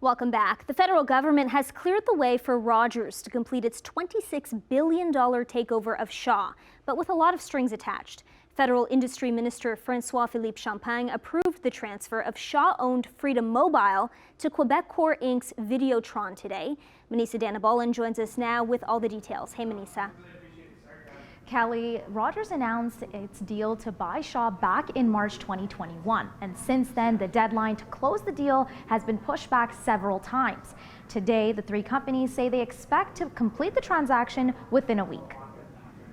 Welcome back. The federal government has cleared the way for Rogers to complete its $26 billion takeover of Shaw, but with a lot of strings attached. Federal Industry Minister Francois-Philippe approved the transfer of Shaw-owned Freedom Mobile to Quebecor Inc.'s Videotron today. Manisa Danabolan joins us now with all the details. Hey, Manisa. Kelly, Rogers announced its deal to buy Shaw back in March 2021, and since then the deadline to close the deal has been pushed back several times. Today, the three companies say they expect to complete the transaction within a week.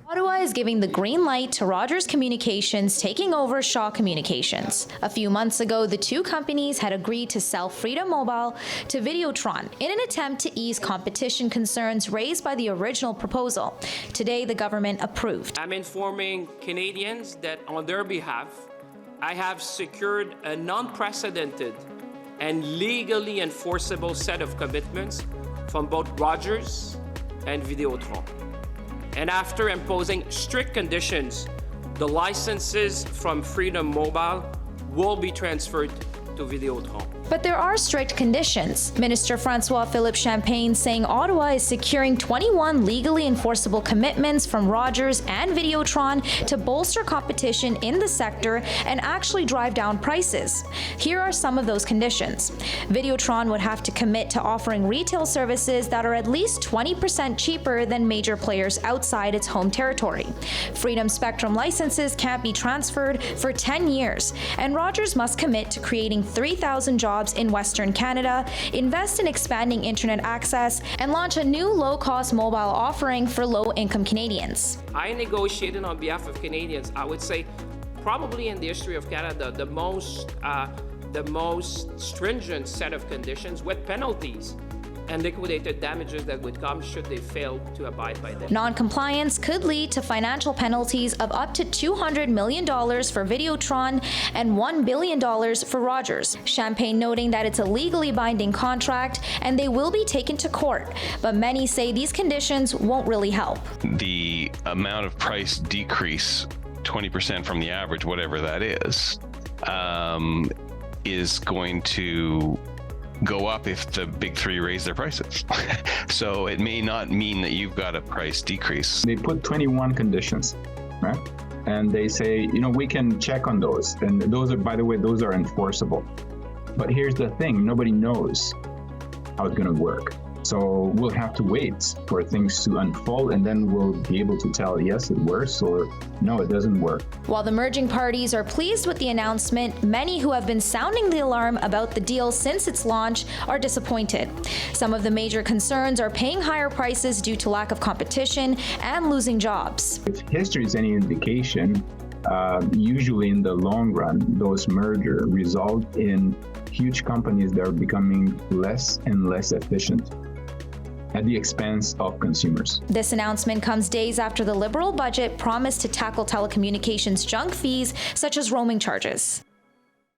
Ottawa is giving the green light to Rogers Communications taking over Shaw Communications. A few months ago, the two companies had agreed to sell Freedom Mobile to Videotron in an attempt to ease competition concerns raised by the original proposal. Today, the government approved. I'm informing Canadians that on their behalf, I have secured a non-precedented and legally enforceable set of commitments from both Rogers and Videotron. And after imposing strict conditions, the licenses from Freedom Mobile will be transferred to Videotron. But there are strict conditions. Minister Francois-Philippe saying Ottawa is securing 21 legally enforceable commitments from Rogers and Videotron to bolster competition in the sector and actually drive down prices. Here are some of those conditions. Videotron would have to commit to offering retail services that are at least 20% cheaper than major players outside its home territory. Freedom Spectrum licenses can't be transferred for 10 years, and Rogers must commit to creating 3,000 jobs in Western Canada, invest in expanding internet access, and launch a new low-cost mobile offering for low-income Canadians. I negotiated on behalf of Canadians, I would say, probably in the history of Canada, the most stringent set of conditions with penalties and liquidated damages that would come should they fail to abide by them. Non-compliance could lead to financial penalties of up to $200 million for Videotron and $1 billion for Rogers. Champagne noting that it's a legally binding contract and they will be taken to court, but many say these conditions won't really help. The amount of price decrease, 20% from the average, whatever that is going to go up if the big three raise their prices. So it may not mean that you've got a price decrease. They put 21 conditions, right? And they say, we can check on those. And those are, by the way, those are enforceable. But here's the thing, nobody knows how it's gonna work. So we'll have to wait for things to unfold, and then we'll be able to tell, yes, it works, or no, it doesn't work. While the merging parties are pleased with the announcement, many who have been sounding the alarm about the deal since its launch are disappointed. Some of the major concerns are paying higher prices due to lack of competition and losing jobs. If history is any indication, usually in the long run, those mergers result in huge companies that are becoming less and less efficient at the expense of consumers. This announcement comes days after the Liberal budget promised to tackle telecommunications junk fees such as roaming charges.